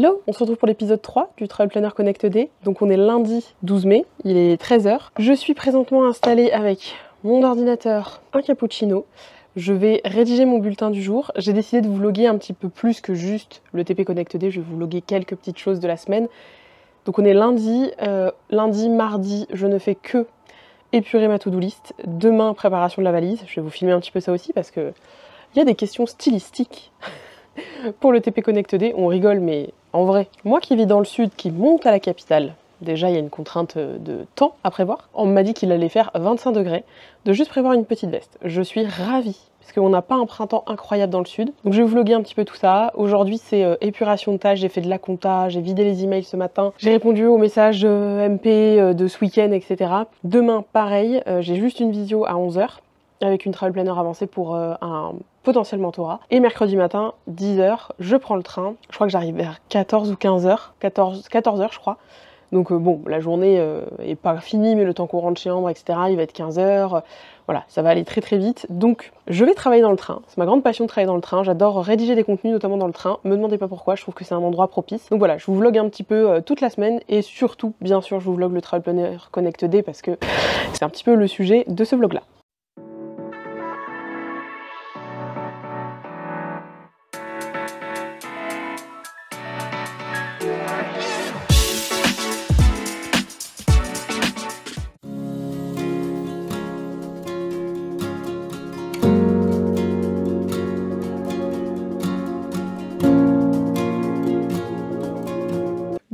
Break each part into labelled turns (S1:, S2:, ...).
S1: Hello, on se retrouve pour l'épisode 3 du Travel Planner Connect Day. Donc on est lundi 12 mai, il est 13 h. Je suis présentement installée avec mon ordinateur, un cappuccino. Je vais rédiger mon bulletin du jour. J'ai décidé de vous vlogger un petit peu plus que juste le TP Connect Day. Je vais vous vlogger quelques petites choses de la semaine. Donc on est lundi, mardi, je ne fais que épurer ma to-do list. Demain, préparation de la valise. Je vais vous filmer un petit peu ça aussi parce que il y a des questions stylistiques pour le TP Connect Day. On rigole, mais en vrai, moi qui vis dans le sud, qui monte à la capitale, déjà il y a une contrainte de temps à prévoir. On m'a dit qu'il allait faire 25 degrés, de juste prévoir une petite veste. Je suis ravie, parce qu'on n'a pas un printemps incroyable dans le sud. Donc je vais vous vlogger un petit peu tout ça. Aujourd'hui c'est épuration de tâches, j'ai fait de la compta, j'ai vidé les emails ce matin, j'ai répondu aux messages MP de ce week-end, etc. Demain pareil, j'ai juste une visio à 11 h avec une travel planner avancée pour un potentiel mentorat. Et mercredi matin, 10 h, je prends le train. Je crois que j'arrive vers 14 ou 15 h, 14 h je crois. Donc bon, la journée est pas finie, mais le temps qu'on rentre chez Ambre, etc., il va être 15 h. Voilà, ça va aller très très vite. Donc je vais travailler dans le train. C'est ma grande passion de travailler dans le train. J'adore rédiger des contenus, notamment dans le train. Me demandez pas pourquoi, je trouve que c'est un endroit propice. Donc voilà, je vous vlog un petit peu toute la semaine. Et surtout, bien sûr, je vous vlog le Travel Planner Connect Day parce que c'est un petit peu le sujet de ce vlog-là.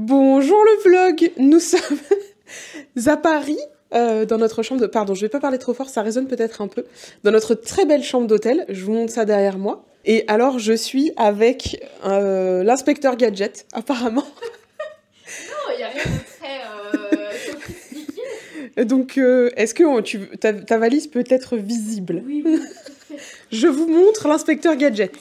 S1: Bonjour le vlog, nous sommes à Paris, dans notre chambre de... Pardon, je vais pas parler trop fort, ça résonne peut-être un peu. Dans notre très belle chambre d'hôtel, je vous montre ça derrière moi. Et alors je suis avec l'inspecteur Gadget, apparemment.
S2: Non, il n'y a rien de très sophistiqué.
S1: Donc est-ce que ta valise peut être visible?
S2: Oui, tout à fait.
S1: Je vous montre l'inspecteur Gadget.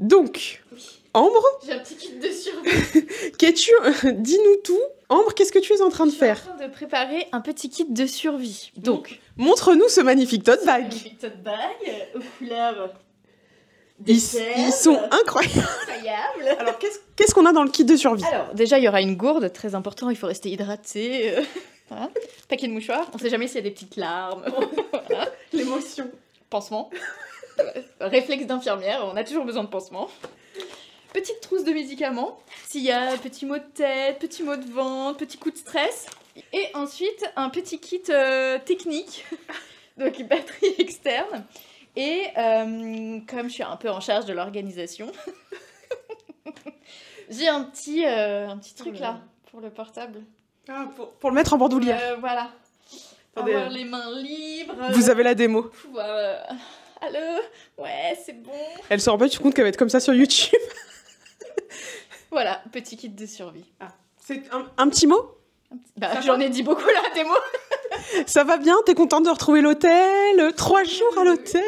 S1: Donc...
S2: Oui.
S1: Ambre,
S2: J'ai un petit kit de survie.
S1: dis-nous tout. Ambre, qu'est-ce que tu es en train de faire?
S2: Je suis en train de préparer un petit kit de survie. Donc,
S1: montre-nous ce magnifique tote bag.
S2: magnifique tote bag aux couleurs
S1: Ils sont incroyables.
S2: incroyables.
S1: Alors, qu'est-ce qu'on a dans le kit de survie?
S2: Alors, déjà, il y aura une gourde, très important, il faut rester hydraté. Voilà. Paquet de mouchoirs, on sait jamais s'il y a des petites larmes. Voilà.
S1: L'émotion.
S2: Pansement. Réflexe d'infirmière, on a toujours besoin de pansement. Petite trousse de médicaments, s'il y a petit mot de tête, petit mot de ventre, petit coup de stress. Et ensuite, un petit kit technique, donc batterie externe. Et comme je suis un peu en charge de l'organisation, j'ai un petit truc là, pour le portable.
S1: Ah, pour le mettre en bandoulière.
S2: Voilà. Pour
S1: Attendez,
S2: avoir les mains libres.
S1: Vous avez la démo.
S2: Pouvoir... Allô? Ouais, c'est bon.
S1: Elle se rend pas du compte qu'elle va être comme ça sur YouTube.
S2: Voilà, petit kit de survie.
S1: Ah, c'est un petit mot?
S2: Bah, j'en ai dit beaucoup là, des mots.
S1: Ça va bien? T'es contente de retrouver l'hôtel? 3 jours à l'hôtel?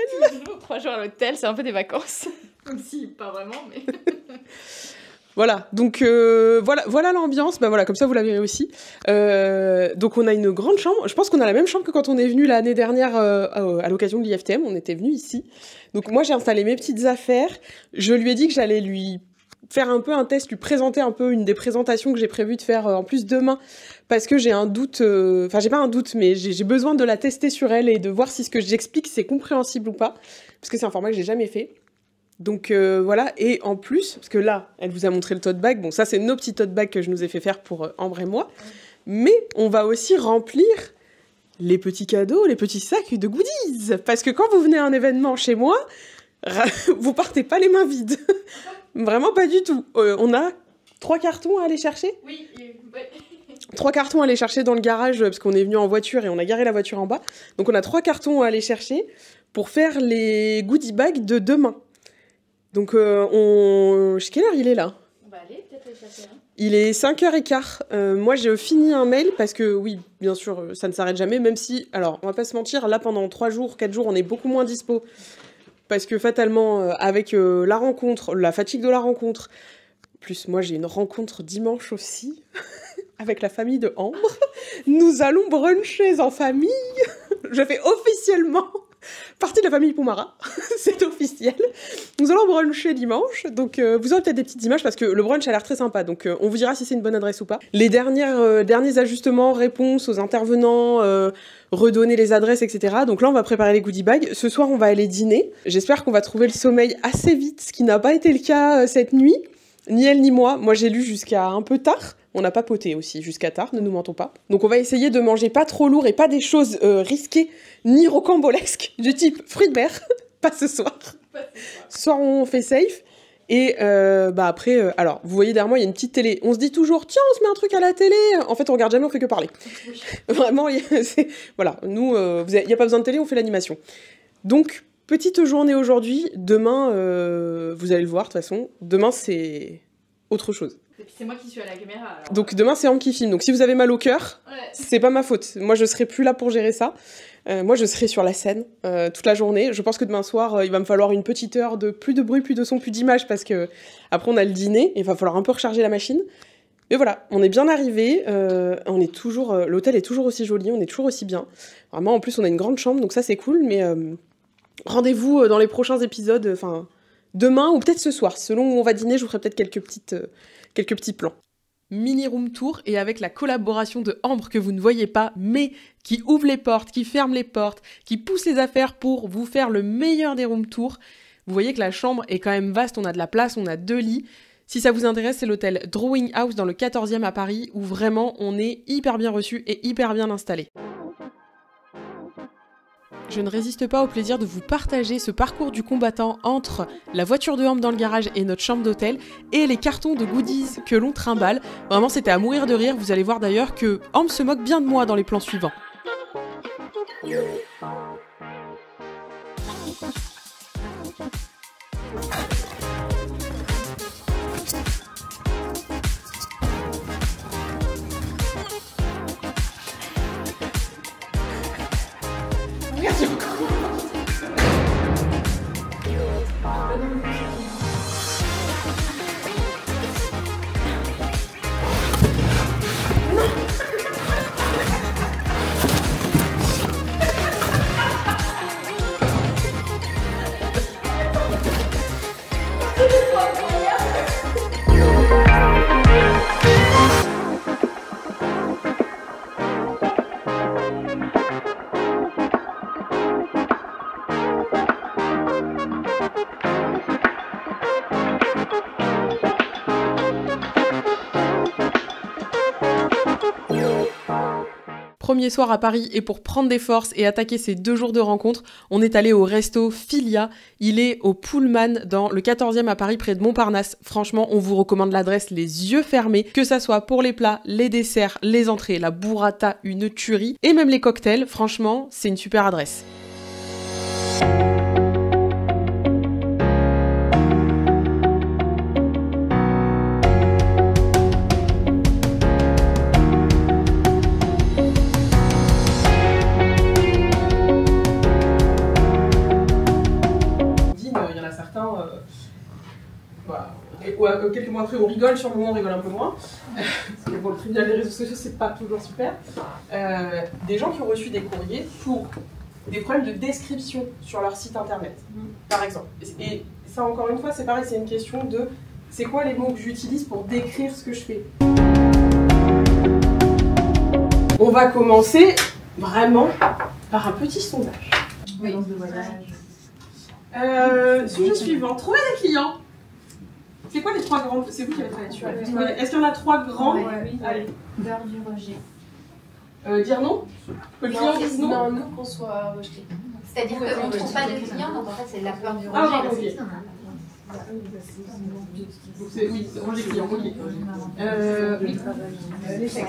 S2: 3 jours à l'hôtel, c'est un peu des vacances. Comme si, pas vraiment, mais...
S1: Voilà, donc voilà l'ambiance, bah voilà, comme ça vous la verrez aussi. Donc on a une grande chambre, je pense qu'on a la même chambre que quand on est venu l'année dernière à l'occasion de l'IFTM, on était venu ici. Donc moi j'ai installé mes petites affaires, je lui ai dit que j'allais lui faire un peu un test, lui présenter un peu une des présentations que j'ai prévu de faire en plus demain, parce que j'ai un doute, enfin j'ai pas un doute, mais j'ai besoin de la tester sur elle et de voir si ce que j'explique c'est compréhensible ou pas, parce que c'est un format que j'ai jamais fait. Donc voilà, et en plus, parce que là, elle vous a montré le tote bag, bon ça c'est nos petits tote bags que je nous ai fait faire pour Ambre et moi, mais on va aussi remplir les petits cadeaux, les petits sacs de goodies, parce que quand vous venez à un événement chez moi, vous partez pas les mains vides, vraiment pas du tout. On a 3 cartons à aller chercher.
S2: Oui, ouais.
S1: 3 cartons à aller chercher dans le garage, parce qu'on est venu en voiture et on a garé la voiture en bas, donc on a 3 cartons à aller chercher pour faire les goodie bags de demain. Donc, quelle heure il est là?
S2: On va aller peut-être les chercher. Hein.
S1: Il est 5 h 15. Moi, j'ai fini un mail parce que, oui, bien sûr, ça ne s'arrête jamais, même si, alors, on va pas se mentir, là, pendant 3 jours, 4 jours, on est beaucoup moins dispo. Parce que, fatalement, avec la rencontre, la fatigue de la rencontre, plus moi, j'ai une rencontre dimanche aussi, avec la famille de Ambre. Nous allons bruncher en famille. Je fais officiellement partie de la famille Poumara, c'est officiel. Nous allons bruncher dimanche, donc vous aurez peut-être des petites images parce que le brunch a l'air très sympa, donc on vous dira si c'est une bonne adresse ou pas. Les derniers ajustements, réponses aux intervenants, redonner les adresses, etc. Donc là, on va préparer les goodie bags. Ce soir, on va aller dîner. J'espère qu'on va trouver le sommeil assez vite, ce qui n'a pas été le cas cette nuit. Ni elle ni moi. Moi, j'ai lu jusqu'à un peu tard. On a papoté aussi jusqu'à tard, ne nous mentons pas. Donc on va essayer de manger pas trop lourd et pas des choses risquées ni rocambolesques du type fruits de mer. Pas ce soir. Ce soir on fait safe. Et après, alors vous voyez derrière moi il y a une petite télé. On se dit toujours tiens on se met un truc à la télé. En fait on regarde jamais, on fait que parler. Vraiment, voilà, nous il n'y a pas besoin de télé, on fait l'animation. Donc petite journée aujourd'hui. Demain, vous allez le voir de toute façon. Demain c'est autre chose.
S2: Et puis c'est moi qui suis à la caméra. Alors...
S1: Donc demain c'est Ambre qui filme, donc si vous avez mal au cœur, c'est pas ma faute. Moi je serai plus là pour gérer ça. Moi je serai sur la scène toute la journée. Je pense que demain soir il va me falloir une petite heure de plus de bruit, plus de son, plus d'image parce que après on a le dîner et il va falloir un peu recharger la machine. Mais voilà, on est bien arrivé, on est toujours, l'hôtel est toujours aussi joli, on est toujours aussi bien. Vraiment en plus on a une grande chambre donc ça c'est cool, mais rendez-vous dans les prochains épisodes, enfin demain ou peut-être ce soir, selon où on va dîner, je vous ferai peut-être quelques petits plans. Mini room tour et avec la collaboration de Ambre que vous ne voyez pas, mais qui ouvre les portes, qui ferme les portes, qui pousse les affaires pour vous faire le meilleur des room tours. Vous voyez que la chambre est quand même vaste, on a de la place, on a 2 lits. Si ça vous intéresse, c'est l'hôtel Drawing House dans le 14e à Paris où vraiment on est hyper bien reçu et hyper bien installé. Je ne résiste pas au plaisir de vous partager ce parcours du combattant entre la voiture de Ambre dans le garage et notre chambre d'hôtel et les cartons de goodies que l'on trimballe. Vraiment, c'était à mourir de rire. Vous allez voir d'ailleurs que Ambre se moque bien de moi dans les plans suivants. Premier soir à Paris et pour prendre des forces et attaquer ces 2 jours de rencontre, on est allé au resto Filia. Il est au Pullman dans le 14e à Paris près de Montparnasse. Franchement, on vous recommande l'adresse les yeux fermés, que ça soit pour les plats, les desserts, les entrées, la burrata, une tuerie et même les cocktails. Franchement, c'est une super adresse. Quelques mois après, on rigole, sur le moment, on rigole un peu moins. Parce que pour le tribunal des réseaux sociaux, c'est pas toujours super. Des gens qui ont reçu des courriers pour des problèmes de description sur leur site internet, par exemple. Et ça, encore une fois, c'est pareil, c'est une question de c'est quoi les mots que j'utilise pour décrire ce que je fais. On va commencer vraiment par un petit sondage.
S2: Oui.
S1: Sujet suivant, trouver des clients. C'est quoi les 3 grands? C'est vous qui avez travaillé dessus. Est-ce qu'il y en a 3 grands?
S3: Oui.
S1: Allez.
S3: Peur du rejet.
S1: Dire non? Que le client dise non?
S3: Non, nous qu'on soit rejeté. C'est-à-dire qu'on ne trouve pas de clients, donc en fait c'est la peur du rejet.
S1: Ah, ok. Oui, rejet client, ok. L'échec.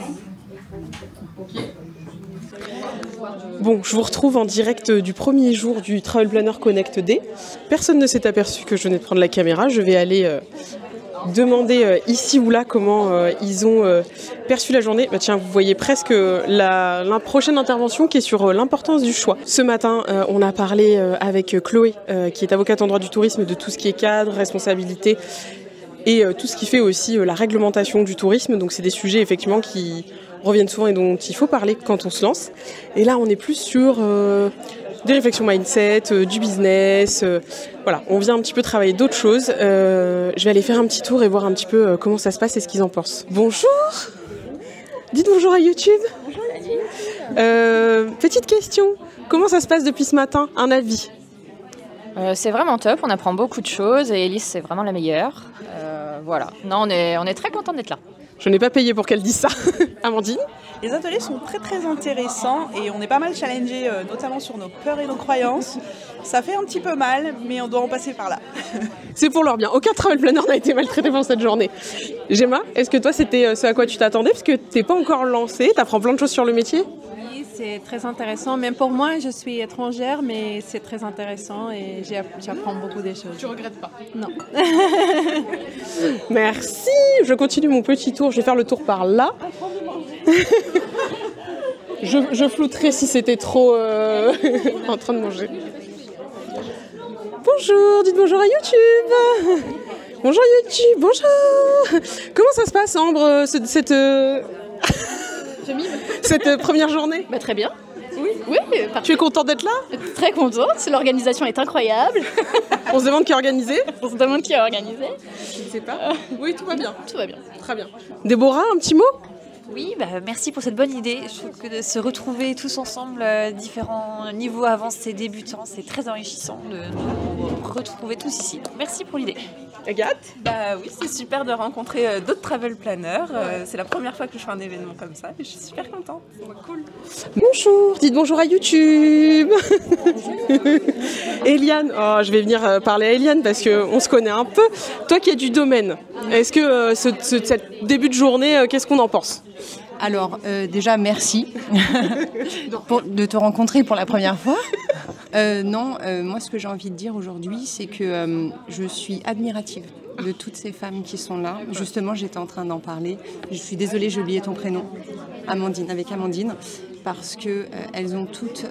S1: Ok. Bon, je vous retrouve en direct du premier jour du Travel Planner Connect Day. Personne ne s'est aperçu que je venais de prendre la caméra. Je vais aller demander ici ou là comment ils ont perçu la journée. Bah, tiens, vous voyez presque la prochaine intervention qui est sur l'importance du choix. Ce matin, on a parlé avec Chloé, qui est avocate en droit du tourisme, de tout ce qui est cadre, responsabilité et tout ce qui fait aussi la réglementation du tourisme. Donc c'est des sujets effectivement qui reviennent souvent et dont il faut parler quand on se lance. Et là, on est plus sur des réflexions mindset, du business. Voilà, on vient un petit peu travailler d'autres choses. Je vais aller faire un petit tour et voir un petit peu comment ça se passe et ce qu'ils en pensent. Bonjour. Dites bonjour à YouTube. Bonjour. Petite question, comment ça se passe depuis ce matin? Un avis?
S4: C'est vraiment top, on apprend beaucoup de choses et Elise c'est vraiment la meilleure. Voilà, non, on est très content d'être là.
S1: Je n'ai pas payé pour qu'elle dise ça. Amandine?
S5: Les ateliers sont très très intéressants et on est pas mal challengés, notamment sur nos peurs et nos croyances. Ça fait un petit peu mal, mais on doit en passer par là.
S1: C'est pour leur bien. Aucun travel planner n'a été maltraité pendant cette journée. Gemma, est-ce que toi c'était ce à quoi tu t'attendais? Parce que t'es pas encore lancée, t'apprends plein de choses sur le métier.
S6: Oui, c'est très intéressant. Même pour moi, je suis étrangère, mais c'est très intéressant et j'apprends beaucoup des choses.
S2: Tu regrettes pas?
S6: Non.
S1: Merci. Je continue mon petit tour. Je vais faire le tour par là. Je flouterai si c'était trop en train de manger. Bonjour, dites bonjour à YouTube. Bonjour YouTube, bonjour. Comment ça se passe, Ambre, cette première journée?
S2: Bah, très bien. Oui,
S1: Tu es contente d'être là?
S2: très contente. L'organisation est incroyable.
S1: On se demande qui a organisé?
S2: On se demande qui a organisé.
S1: Je ne sais pas. Oui, tout va bien.
S2: Tout va bien.
S1: Très bien. Déborah, un petit mot?
S7: Oui, merci pour cette bonne idée. Je trouve que de se retrouver tous ensemble, différents niveaux avancés et débutants, c'est très enrichissant de nous retrouver tous ici. Donc, merci pour l'idée.
S1: Agathe?
S5: Oui, c'est super de rencontrer d'autres travel planners. C'est la première fois que je fais un événement comme ça et je suis super contente. Cool.
S1: Bonjour, dites bonjour à YouTube. Eliane, je vais venir parler à Eliane parce qu'on se connaît un peu. Toi qui es du domaine, est-ce que ce début de journée, qu'est-ce qu'on en pense?
S8: Alors, déjà, merci de te rencontrer pour la première fois. Moi, ce que j'ai envie de dire aujourd'hui, c'est que je suis admirative de toutes ces femmes qui sont là. Justement, j'étais en train d'en parler. Je suis désolée, j'ai oublié ton prénom. Avec Amandine. Parce qu'elles ont toutes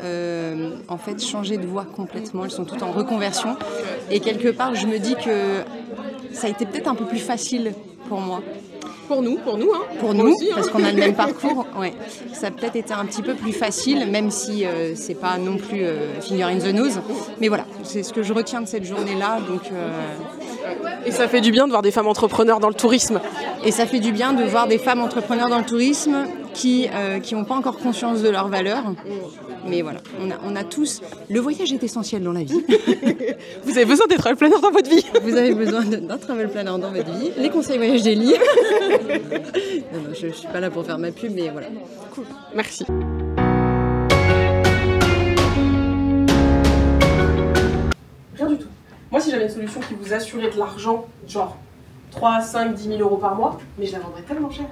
S8: en fait changé de voie complètement. Elles sont toutes en reconversion. Et quelque part, je me dis que ça a été peut-être un peu plus facile pour moi.
S1: Pour nous, hein.
S8: Pour nous, aussi, hein. Parce qu'on a le même parcours, ouais. Ça a peut-être été un petit peu plus facile, même si c'est pas non plus finger in the nose. Mais voilà, c'est ce que je retiens de cette journée-là. Donc,
S1: Et ça fait du bien de voir des femmes entrepreneurs dans le tourisme.
S8: Et ça fait du bien de voir des femmes entrepreneurs dans le tourisme qui n'ont pas encore conscience de leurs valeurs. Mais voilà, on a tous... Le voyage est essentiel dans la vie.
S1: Vous avez besoin d'être travel planner dans votre vie.
S8: Vous avez besoin d'un travel planner dans votre vie. Les conseils voyage d'Elie. Non, je ne suis pas là pour faire ma pub, mais voilà.
S1: Cool, merci. Rien du tout. Moi, si j'avais une solution qui vous assurait de l'argent, genre 3, 5, 10 000 euros par mois, mais je la vendrais tellement cher.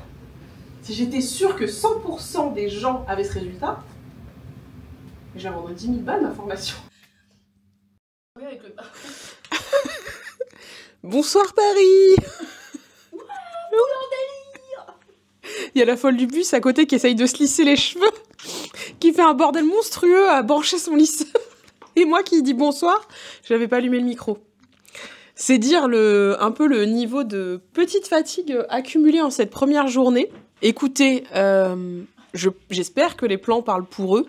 S1: Si j'étais sûre que 100% des gens avaient ce résultat, je la vendrais 10 000 balles, ma formation.
S2: Oui, avec le...
S1: Bonsoir Paris.
S2: délire.
S1: Il y a la folle du bus à côté qui essaye de se lisser les cheveux, qui fait un bordel monstrueux à brancher son lisseur. Et moi qui dis bonsoir, je n'avais pas allumé le micro. C'est dire un peu le niveau de petite fatigue accumulée en cette première journée. Écoutez, j'espère que les plans parlent pour eux.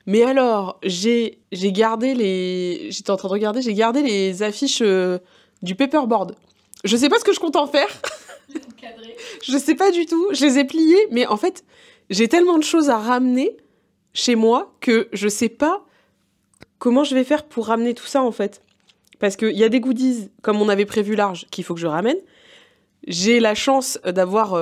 S1: Mais alors, j'ai gardé j'étais en train de regarder, j'ai gardé les affiches du paperboard. Je sais pas ce que je compte en faire. Je sais pas du tout. Je les ai pliées, mais en fait, j'ai tellement de choses à ramener chez moi que je sais pas comment je vais faire pour ramener tout ça, en fait. Parce qu'il y a des goodies, comme on avait prévu large, qu'il faut que je ramène. J'ai la chance d'avoir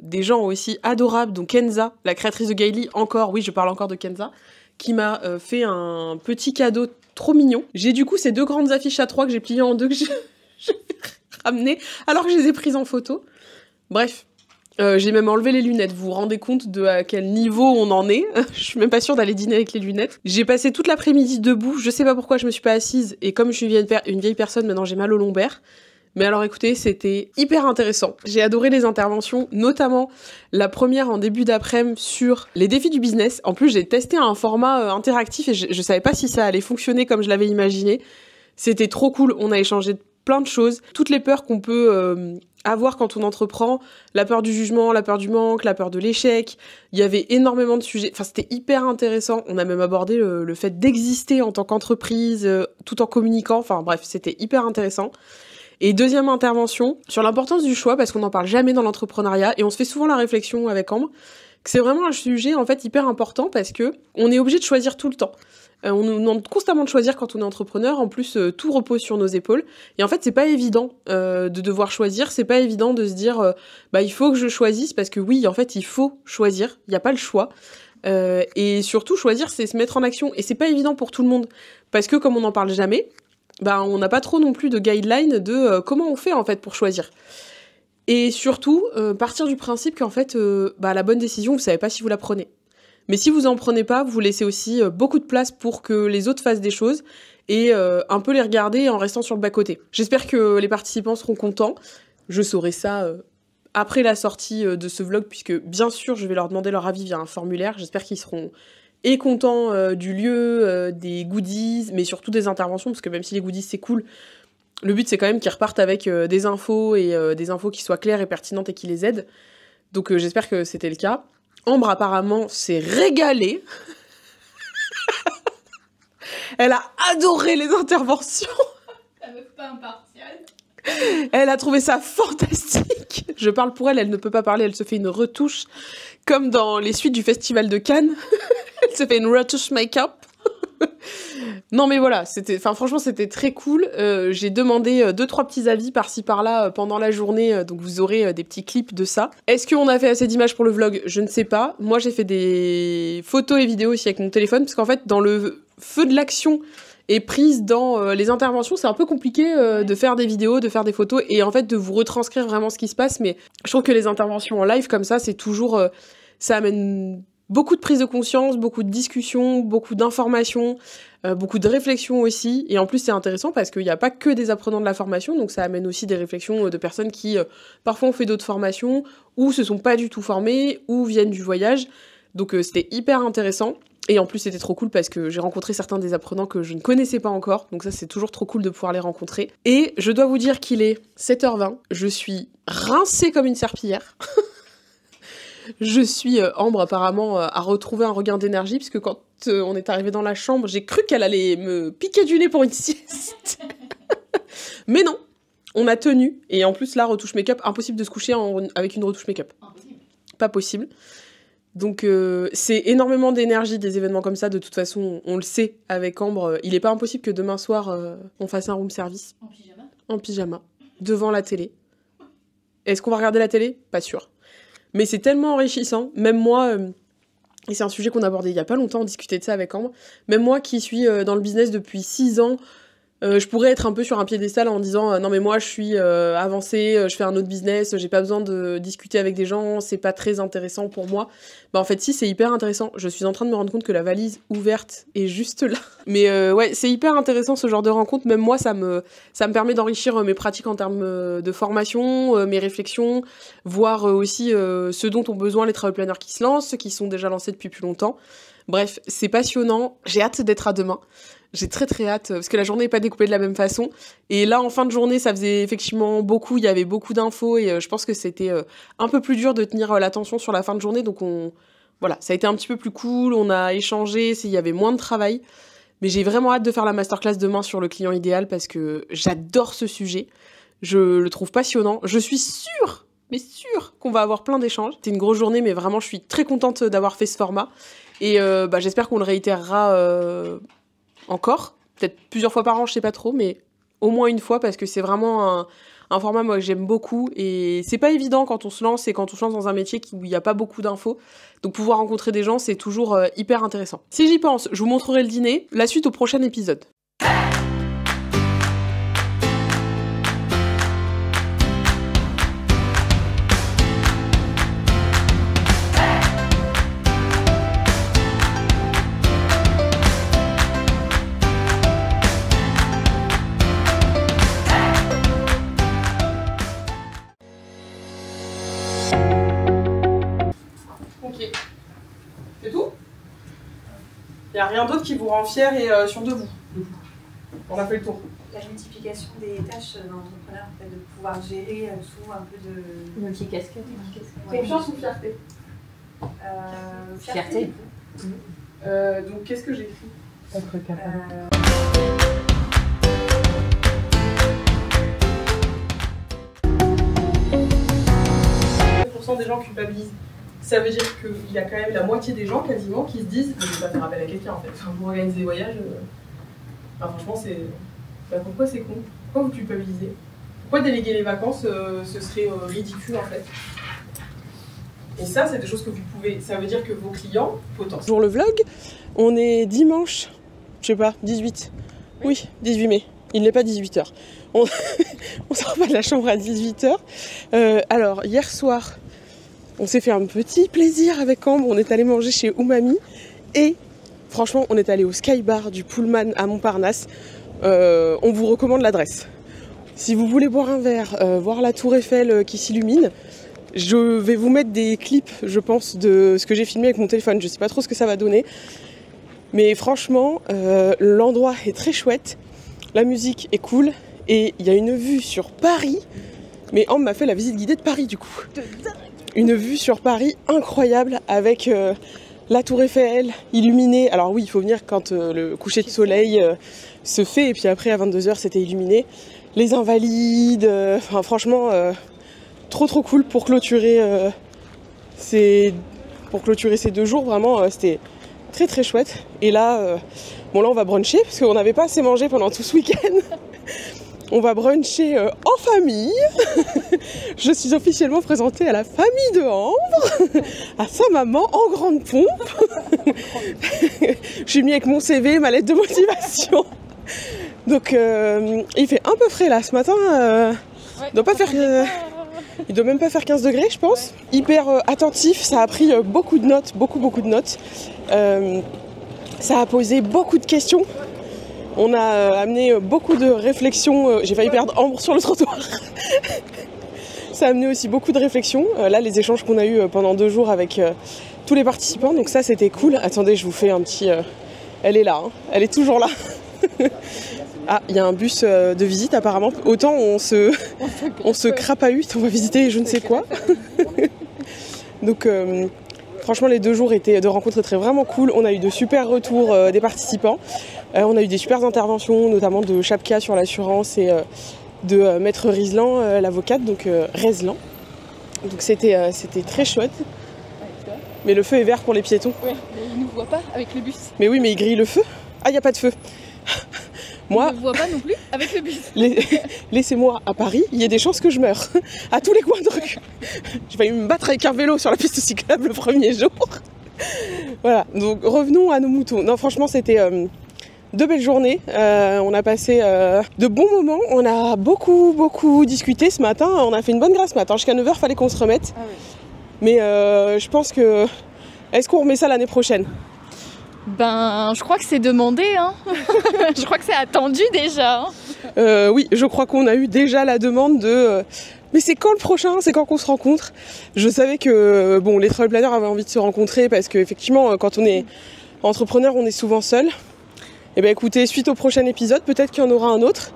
S1: des gens aussi adorables, donc Kenza, la créatrice de Gaily, oui, je parle encore de Kenza, qui m'a fait un petit cadeau trop mignon. J'ai du coup ces 2 grandes affiches A3 que j'ai pliées en 2 que je vais ramener, alors que je les ai prises en photo. Bref, j'ai même enlevé les lunettes. Vous vous rendez compte de à quel niveau on en est? Je suis même pas sûre d'aller dîner avec les lunettes. J'ai passé toute l'après-midi debout. Je sais pas pourquoi je me suis pas assise. Et comme je suis une vieille personne, maintenant j'ai mal au lombaire. Mais alors écoutez, c'était hyper intéressant. J'ai adoré les interventions, notamment la première en début d'après-midi sur les défis du business. En plus, j'ai testé un format interactif et je savais pas si ça allait fonctionner comme je l'avais imaginé. C'était trop cool. On a échangé plein de choses, toutes les peurs qu'on peut avoir quand on entreprend, la peur du jugement, la peur du manque, la peur de l'échec. Il y avait énormément de sujets, enfin c'était hyper intéressant. On a même abordé le fait d'exister en tant qu'entreprise, tout en communiquant, enfin bref, c'était hyper intéressant. Et deuxième intervention, sur l'importance du choix, parce qu'on n'en parle jamais dans l'entrepreneuriat, et on se fait souvent la réflexion avec Ambre, que c'est vraiment un sujet en fait hyper important parce que on est obligé de choisir tout le temps. On nous demande constamment de choisir quand on est entrepreneur, en plus tout repose sur nos épaules, et en fait c'est pas évident de devoir choisir, c'est pas évident de se dire il faut que je choisisse, parce que oui en fait il faut choisir, il n'y a pas le choix, et surtout choisir c'est se mettre en action, et c'est pas évident pour tout le monde, parce que comme on n'en parle jamais, on n'a pas trop non plus de guidelines de comment on fait en fait pour choisir. Et surtout, partir du principe qu'en fait, la bonne décision, vous savez pas si vous la prenez. Mais si vous en prenez pas, vous laissez aussi beaucoup de place pour que les autres fassent des choses et un peu les regarder en restant sur le bas-côté. J'espère que les participants seront contents. Je saurai ça après la sortie de ce vlog, puisque bien sûr, je vais leur demander leur avis via un formulaire. J'espère qu'ils seront contents du lieu, des goodies, mais surtout des interventions, parce que même si les goodies c'est cool, le but c'est quand même qu'ils repartent avec des infos et des infos qui soient claires et pertinentes et qui les aident. Donc j'espère que c'était le cas. Ambre apparemment s'est régalée. Elle a adoré les interventions.
S2: La meuf pas impartiale.
S1: Elle a trouvé ça fantastique. Je parle pour elle, elle ne peut pas parler, elle se fait une retouche comme dans les suites du festival de Cannes. Elle se fait une retouche make-up. Non mais voilà, franchement c'était très cool. J'ai demandé 2-3 petits avis par-ci par-là pendant la journée, donc vous aurez des petits clips de ça. Est-ce qu'on a fait assez d'images pour le vlog? Je ne sais pas. Moi j'ai fait des photos et vidéos aussi avec mon téléphone, parce qu'en fait dans le feu de l'action et prise dans les interventions, c'est un peu compliqué de faire des vidéos, de faire des photos et en fait de vous retranscrire vraiment ce qui se passe, mais je trouve que les interventions en live comme ça, c'est toujours... ça amène beaucoup de prise de conscience, beaucoup de discussions, beaucoup d'informations, beaucoup de réflexions aussi. Et en plus, c'est intéressant parce qu'il n'y a pas que des apprenants de la formation, donc ça amène aussi des réflexions de personnes qui parfois ont fait d'autres formations, ou se sont pas du tout formées, ou viennent du voyage. Donc c'était hyper intéressant. Et en plus, c'était trop cool parce que j'ai rencontré certains des apprenants que je ne connaissais pas encore. Donc ça, c'est toujours trop cool de pouvoir les rencontrer. Et je dois vous dire qu'il est 7h20. Je suis rincée comme une serpillière. Je suis, Ambre apparemment a retrouvé un regain d'énergie, puisque quand on est arrivé dans la chambre, j'ai cru qu'elle allait me piquer du nez pour une sieste. Mais non, on a tenu. Et en plus là, retouche make-up, impossible de se coucher avec une retouche make-up. Pas possible. Donc c'est énormément d'énergie des événements comme ça, de toute façon on le sait avec Ambre, il est pas impossible que demain soir on fasse un room service.
S2: En pyjama.
S1: En pyjama, devant la télé. Est-ce qu'on va regarder la télé? Pas sûr. Mais c'est tellement enrichissant, même moi, et c'est un sujet qu'on a abordé il y a pas longtemps, on discutait de ça avec Ambre, même moi qui suis dans le business depuis 6 ans, je pourrais être un peu sur un piédestal en disant non mais moi je suis avancée, je fais un autre business, j'ai pas besoin de discuter avec des gens, c'est pas très intéressant pour moi. En fait si, c'est hyper intéressant. Je suis en train de me rendre compte que la valise ouverte est juste là. Mais ouais, c'est hyper intéressant ce genre de rencontre. Même moi ça me permet d'enrichir mes pratiques en termes de formation, mes réflexions, voir aussi ce dont ont besoin les travel planners qui se lancent, ceux qui sont déjà lancés depuis plus longtemps. Bref, c'est passionnant, j'ai hâte d'être à demain. J'ai très très hâte, parce que la journée n'est pas découpée de la même façon. Et là, en fin de journée, ça faisait effectivement beaucoup, il y avait beaucoup d'infos, et je pense que c'était un peu plus dur de tenir l'attention sur la fin de journée. Donc voilà, ça a été un petit peu plus cool, on a échangé, il y avait moins de travail. Mais j'ai vraiment hâte de faire la masterclass demain sur le client idéal, parce que j'adore ce sujet. Je le trouve passionnant. Je suis sûre qu'on va avoir plein d'échanges. C'était une grosse journée, mais vraiment, je suis très contente d'avoir fait ce format. Et j'espère qu'on le réitérera encore, peut-être plusieurs fois par an, je sais pas trop, mais au moins une fois, parce que c'est vraiment un format moi que j'aime beaucoup, et c'est pas évident quand on se lance, et quand on se lance dans un métier où il n'y a pas beaucoup d'infos, donc pouvoir rencontrer des gens, c'est toujours hyper intéressant. Si j'y pense, je vous montrerai le dîner, la suite au prochain épisode. C'est tout? Il n'y a rien d'autre qui vous rend fier et sûr de vous. On a fait le tour.
S3: Là, je me dis
S9: l'implication des tâches d'entrepreneur, en fait, de pouvoir gérer tout un peu de...
S7: Multicasquette.
S1: Confiance ou fierté?
S7: Fierté.
S1: Donc qu'est-ce que j'écris? Des gens culpabilisent. Ça veut dire qu'il y a quand même la moitié des gens quasiment qui se disent je vais pas faire appel à quelqu'un en fait. Enfin, pour organiser des voyages, franchement c'est. Pourquoi c'est con? Pourquoi vous culpabilisez? Pourquoi déléguer les vacances ce serait ridicule en fait? Et ça c'est des choses que vous pouvez. Ça veut dire que vos clients potentiels. Pour le vlog, on est dimanche, je sais pas, 18. Oui, 18 mai. Il n'est pas 18h. On sort pas de la chambre à 18h. Alors hier soir, on s'est fait un petit plaisir avec Ambre, on est allé manger chez Umami et franchement on est allé au Sky Bar du Pullman à Montparnasse. On vous recommande l'adresse. Si vous voulez boire un verre, voir la tour Eiffel qui s'illumine, je vais vous mettre des clips, je pense, de ce que j'ai filmé avec mon téléphone. Je sais pas trop ce que ça va donner, mais franchement l'endroit est très chouette, la musique est cool et il y a une vue sur Paris. Mais Ambre m'a fait la visite guidée de Paris du coup. Une vue sur Paris incroyable avec la tour Eiffel illuminée. Alors oui, il faut venir quand le coucher de soleil se fait et puis après à 22h c'était illuminé. Les Invalides, franchement trop cool pour clôturer ces 2 jours. Vraiment c'était très chouette. Et là, bon là on va bruncher parce qu'on n'avait pas assez mangé pendant tout ce week-end. On va bruncher en famille. Je suis officiellement présentée à la famille de Ambre, à sa maman en grande pompe. Je suis venue avec mon CV, ma lettre de motivation. Donc il fait un peu frais là ce matin. Il doit même pas faire 15 degrés je pense. Hyper attentif, ça a pris beaucoup de notes, beaucoup de notes. Ça a posé beaucoup de questions. On a amené beaucoup de réflexions. J'ai failli perdre Ambre sur le trottoir. Ça a amené aussi beaucoup de réflexions. Là, les échanges qu'on a eus pendant 2 jours avec tous les participants. Donc ça, c'était cool. Attendez, je vous fais un petit... Elle est là, hein. Elle est toujours là. Ah, il y a un bus de visite apparemment. Autant on se crapahute, on va visiter je ne sais quoi. Donc... franchement, les 2 jours de rencontres étaient vraiment cool. On a eu de super retours des participants. On a eu des super interventions, notamment de Chapka sur l'assurance et de Maître Rizlan, l'avocate, donc Rezlan. Donc c'était très chouette. Mais le feu est vert pour les piétons.
S2: Ouais, mais ils ne nous voient pas avec le bus.
S1: Mais oui, mais ils grillent le feu. Ah, il n'y a pas de feu. Moi,
S2: ils ne voient pas non plus avec le bus.
S1: Laissez-moi à Paris, il y a des chances que je meure. À tous les coins de rue. J'ai failli me battre avec un vélo sur la piste cyclable le premier jour. Voilà, donc revenons à nos moutons. Non, franchement, c'était 2 belles journées. On a passé de bons moments. On a beaucoup discuté ce matin. On a fait une bonne grâce ce matin. Jusqu'à 9h, fallait qu'on se remette. Ah oui. Mais je pense que... Est-ce qu'on remet ça l'année prochaine ?
S2: Ben, je crois que c'est demandé, hein. Je crois que c'est attendu déjà.
S1: Oui, je crois qu'on a eu déjà la demande de... mais c'est quand le prochain? C'est quand qu'on se rencontre? Je savais que bon, les travel planners avaient envie de se rencontrer parce qu'effectivement, quand on est entrepreneur, on est souvent seul. Et bien écoutez, suite au prochain épisode, peut-être qu'il y en aura un autre.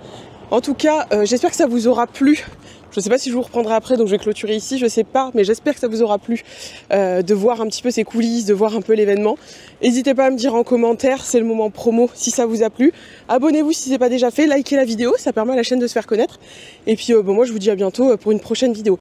S1: En tout cas, j'espère que ça vous aura plu. Je ne sais pas si je vous reprendrai après, donc je vais clôturer ici, je sais pas, mais j'espère que ça vous aura plu de voir un petit peu ces coulisses, de voir un peu l'événement. N'hésitez pas à me dire en commentaire, c'est le moment promo si ça vous a plu. Abonnez-vous si ce n'est pas déjà fait, likez la vidéo, ça permet à la chaîne de se faire connaître. Et puis bon, moi je vous dis à bientôt pour une prochaine vidéo.